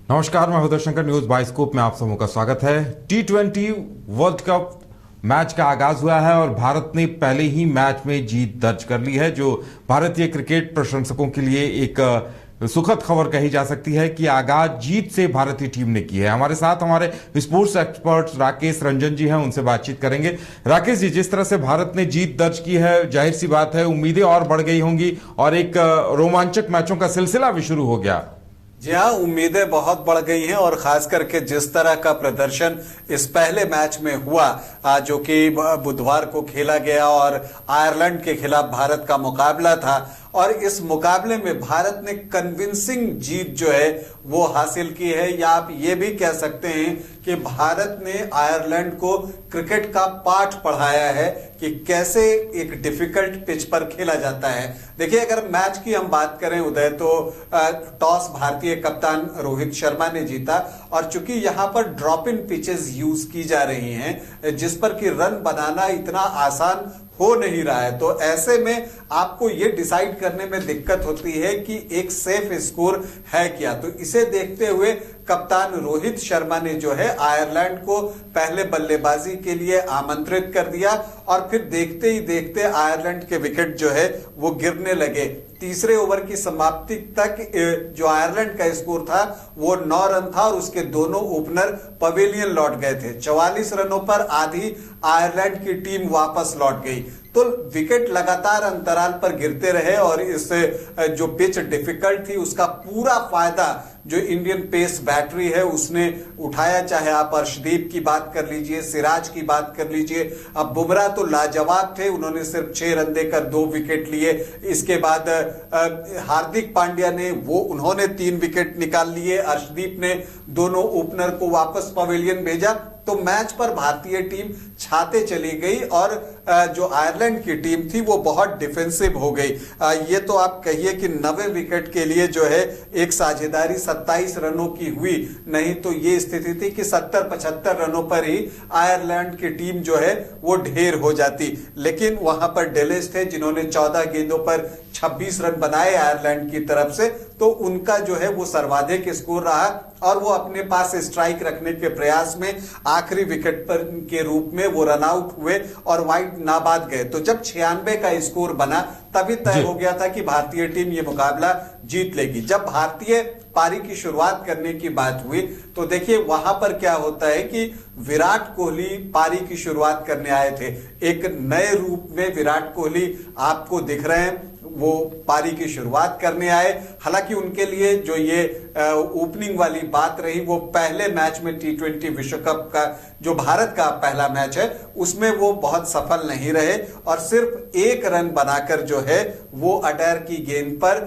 नमस्कार, मैं Uday Shankar. News bioscope में आप सबों का स्वागत है। T20 वर्ल्ड कप मैच का आगाज हुआ है और भारत ने पहले ही मैच में जीत दर्ज कर ली है, जो भारतीय क्रिकेट प्रशंसकों के लिए एक सुखद खबर कही जा सकती है कि आगाज जीत से भारतीय टीम ने की है। हमारे साथ हमारे स्पोर्ट्स एक्सपर्ट राकेश रंजन जी हैं, उनसे बातचीत करेंगे। राकेश जी, जिस तरह से भारत ने जीत दर्ज की है, जाहिर सी बात है उम्मीदें और बढ़ गई होंगी और एक रोमांचक मैचों का सिलसिला भी शुरू हो गया। जी हाँ, उम्मीदें बहुत बढ़ गई हैं और खास करके जिस तरह का प्रदर्शन इस पहले मैच में हुआ, जो कि बुधवार को खेला गया और आयरलैंड के खिलाफ भारत का मुकाबला था, और इस मुकाबले में भारत ने कन्विंसिंग जीत जो है वो हासिल की है। या आप ये भी कह सकते हैं कि भारत ने आयरलैंड को क्रिकेट का पाठ पढ़ाया है कि कैसे एक डिफिकल्ट पिच पर खेला जाता है। देखिए, अगर मैच की हम बात करें उदय, तो टॉस भारतीय कप्तान रोहित शर्मा ने जीता और चूंकि यहां पर ड्रॉप इन पिचेस यूज की जा रही हैं जिस पर कि रन बनाना इतना आसान हो नहीं रहा है, तो ऐसे में आपको ये डिसाइड करने में दिक्कत होती है कि एक सेफ स्कोर है क्या। तो इसे देखते हुए कप्तान रोहित शर्मा ने जो है आयरलैंड को पहले बल्लेबाजी के लिए आमंत्रित कर दिया और फिर देखते ही देखते आयरलैंड के विकेट जो है वो गिरने लगे। तीसरे ओवर की समाप्ति तक जो आयरलैंड का स्कोर था वो 9 रन था और उसके दोनों ओपनर पवेलियन लौट गए थे। 44 रनों पर आधी आयरलैंड की टीम वापस लौट गई। तो विकेट लगातार अंतराल पर गिरते रहे और इस जो पिच डिफिकल्ट थी उसका पूरा फायदा जो इंडियन पेस बैटरी है उसने उठाया। चाहे आप अर्शदीप की बात कर लीजिए, सिराज की बात कर लीजिए, अब बुमराह तो लाजवाब थे, उन्होंने सिर्फ 6 रन देकर 2 विकेट लिए। इसके बाद हार्दिक पांड्या ने उन्होंने 3 विकेट निकाल लिए। अर्शदीप ने दोनों ओपनर को वापस पवेलियन भेजा। तो मैच पर भारतीय टीम छाते चली गई और जो आयरलैंड की टीम थी वो बहुत डिफेंसिव हो गई। ये तो आप कहिए कि 90 विकेट के लिए जो है एक साझेदारी 27 रनों की हुई, नहीं तो ये स्थिति थी कि 70-75 रनों पर ही आयरलैंड की टीम जो है वो ढेर हो जाती। लेकिन वहां पर डेलिस थे जिन्होंने 14 गेंदों पर 26 रन बनाए आयरलैंड की तरफ से, तो उनका जो है वो सर्वाधिक स्कोर रहा और वो अपने पास स्ट्राइक रखने के प्रयास में आखिरी विकेट पर के रूप में वो रन आउट हुए और वाइड नाबाद गए। तो जब 96 का स्कोर बना तभी तय हो गया था कि भारतीय टीम ये मुकाबला जीत लेगी। जब भारतीय पारी की शुरुआत करने की बात हुई तो देखिए वहां पर क्या होता है कि विराट कोहली पारी की शुरुआत करने आए थे। एक नए रूप में विराट कोहली आपको दिख रहे हैं, वो पारी की शुरुआत करने आए। हालांकि उनके लिए जो ये ओपनिंग वाली बात रही वो पहले मैच में T20 विश्व कप का जो भारत का पहला मैच है उसमें वो बहुत सफल नहीं रहे और सिर्फ 1 रन बनाकर जो है वो अडैर की गेंद पर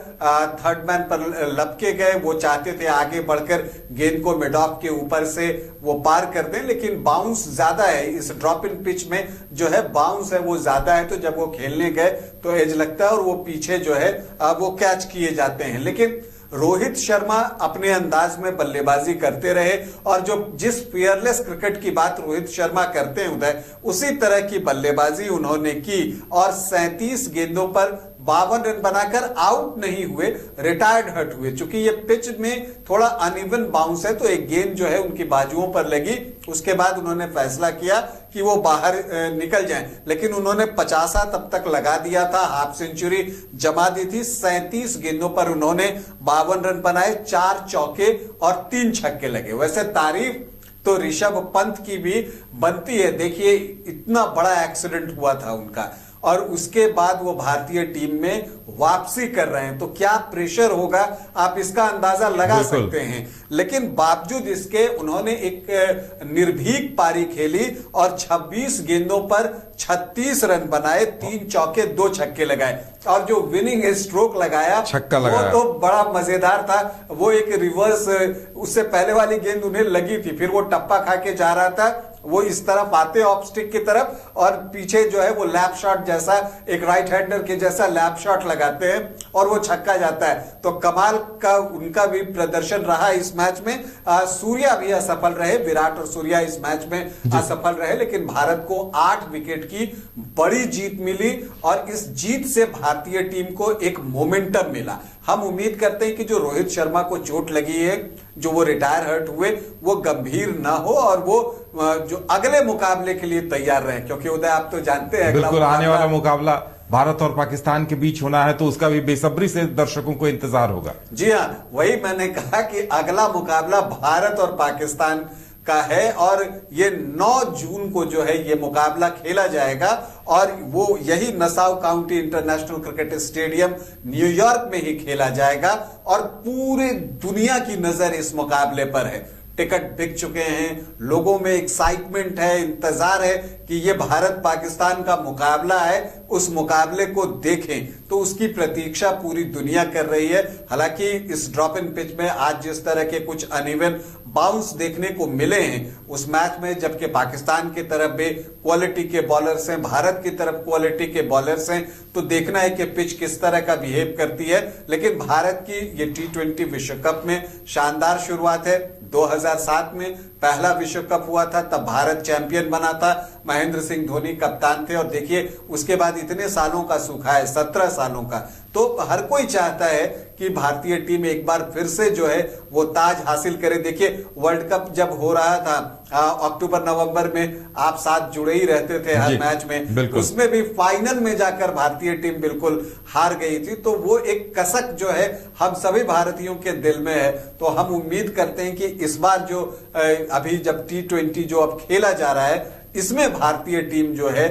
थर्ड मैन पर लपके गए। वो चाहते थे आगे बढ़कर गेंद को मिड ऑफ के ऊपर से वो पार कर दें, लेकिन बाउंस ज्यादा है इस ड्रॉप इन पिच में, जो है बाउंस है वो ज्यादा है। तो जब वो खेलने गए तो एज लगता है और वो पीछे जो है वो कैच किए जाते हैं। लेकिन रोहित शर्मा अपने अंदाज में बल्लेबाजी करते रहे और जो जिस फियरलेस क्रिकेट की बात रोहित शर्मा करते हैं उदय, उसी तरह की बल्लेबाजी उन्होंने की और 37 गेंदों पर 52 रन बनाकर आउट नहीं हुए, रिटायर्ड हट हुए। चूंकि ये पिच में थोड़ा अनइवन बाउंस है तो एक गेंद जो है उनकी बाजुओं पर लगी, उसके बाद उन्होंने फैसला किया कि वो बाहर निकल जाएं, लेकिन उन्होंने 50 तब तक लगा दिया था, हाफ सेंचुरी जमा दी थी। 37 गेंदों पर उन्होंने 52 रन बनाए, 4 चौके और 3 छक्के लगे। वैसे तारीफ तो ऋषभ पंत की भी बनती है। देखिए इतना बड़ा एक्सीडेंट हुआ था उनका और उसके बाद वो भारतीय टीम में वापसी कर रहे हैं, तो क्या प्रेशर होगा आप इसका अंदाजा लगा सकते हैं। लेकिन बावजूद इसके उन्होंने एक निर्भीक पारी खेली और 26 गेंदों पर 36 रन बनाए, 3 चौके 2 छक्के लगाए और जो विनिंग स्ट्रोक लगाया छक्का लगाया वो तो बड़ा मजेदार था। वो एक रिवर्स, उससे पहले वाली गेंद उन्हें लगी थी, फिर वो टप्पा खा के जा रहा था, वो इस तरफ आते ऑफ स्टिक की तरफ और पीछे जो है वो लैप शॉट जैसा, एक राइट हैंडर के जैसा लैप शॉट लगाते हैं और वो छक्का जाता है। तो कमाल का उनका भी प्रदर्शन रहा इस मैच में। सूर्या भी असफल रहे, विराट और सूर्या इस मैच में असफल रहे, लेकिन भारत को 8 विकेट की बड़ी जीत मिली और इस जीत से भारतीय टीम को एक मोमेंटम मिला। हम उम्मीद करते हैं कि जो रोहित शर्मा को चोट लगी है, जो वो रिटायर हर्ट हुए, वो गंभीर ना हो और वो जो अगले मुकाबले के लिए तैयार रहे, क्योंकि उदय आप तो जानते हैं बिल्कुल आने वाला मुकाबला भारत और पाकिस्तान के बीच होना है, तो उसका भी बेसब्री से दर्शकों को इंतजार होगा। जी हाँ, वही मैंने कहा कि अगला मुकाबला भारत और पाकिस्तान का है और ये 9 जून को जो है ये मुकाबला खेला जाएगा और वो यही Nassau county international cricket stadium New York में ही खेला जाएगा और पूरे दुनिया की नजर इस मुकाबले पर है। टिकट बिक चुके हैं, लोगों में एक्साइटमेंट है, इंतजार है कि ये भारत पाकिस्तान का मुकाबला है, उस मुकाबले को देखें, तो उसकी प्रतीक्षा पूरी दुनिया कर रही है। हालांकि इस ड्रॉप इन पिच में आज जिस तरह के कुछ अनइवन बाउंस देखने को मिले हैं उस मैच में, जबकि पाकिस्तान की तरफ भी क्वालिटी के बॉलर्स हैं, भारत की तरफ क्वालिटी के बॉलर्स हैं, तो देखना है कि पिच किस तरह का बिहेव करती है। लेकिन भारत की ये T20 विश्व कप में शानदार शुरुआत है। 2007 में पहला विश्व कप हुआ था, तब भारत चैंपियन बना था, महेंद्र सिंह धोनी कप्तान थे और देखिए उसके बाद इतने सालों का सूखा है, 17 सालों का। तो हर कोई चाहता है कि भारतीय टीम एक बार फिर से जो है वो ताज हासिल करे। देखिए वर्ल्ड कप जब हो रहा था अक्टूबर नवंबर में, आप साथ जुड़े ही रहते थे हर मैच में, उसमें भी फाइनल में जाकर भारतीय टीम बिल्कुल हार गई थी। तो वो एक कसक जो है हम सभी भारतीयों के दिल में है। तो हम उम्मीद करते हैं कि इस बार जो अभी जब T20 जो अब खेला जा रहा है, इसमें भारतीय टीम जो है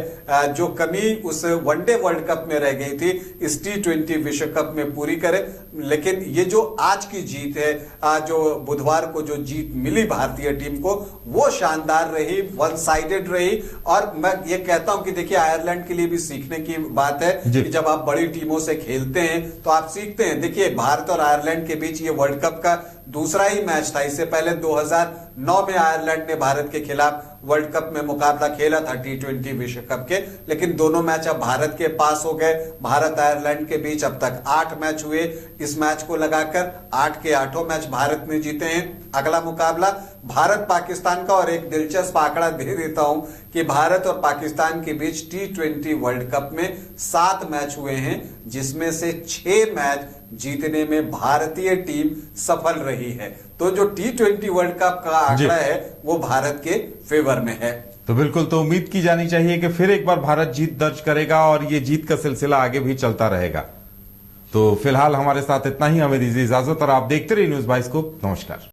जो कमी उस वनडे वर्ल्ड कप में रह गई थी, इस T20 विश्व कप में पूरी करे। लेकिन ये जो आज की जीत है, जो बुधवार को जो जीत मिली भारतीय टीम को, वो शानदार रही, वन साइडेड रही। और मैं ये कहता हूं कि देखिए आयरलैंड के लिए भी सीखने की बात है कि जब आप बड़ी टीमों से खेलते हैं तो आप सीखते हैं। देखिए भारत और आयरलैंड के बीच ये वर्ल्ड कप का दूसरा ही मैच था। इससे पहले 2009 में आयरलैंड ने भारत के खिलाफ वर्ल्ड कप में मुकाबला खेला था T20 विश्व कप के, लेकिन दोनों मैच अब भारत के पास हो गए। भारत आयरलैंड के बीच अब तक 8 मैच हुए, इस मैच को लगाकर 8 के 8 मैच भारत ने जीते हैं। अगला मुकाबला भारत पाकिस्तान का, और एक दिलचस्प आंकड़ा दे देता हूं कि भारत और पाकिस्तान के बीच T20 वर्ल्ड कप में 7 मैच हुए हैं, जिसमें से 6 मैच जीतने में भारतीय टीम सफल रही है। तो जो T20 वर्ल्ड कप का आंकड़ा है वो भारत के फेवर में है। तो बिल्कुल, तो उम्मीद की जानी चाहिए कि फिर एक बार भारत जीत दर्ज करेगा और ये जीत का सिलसिला आगे भी चलता रहेगा। तो फिलहाल हमारे साथ इतना ही, हमें दीजिए इजाजत और आप देखते रहिए न्यूज़ बाइस्कोप। नमस्कार।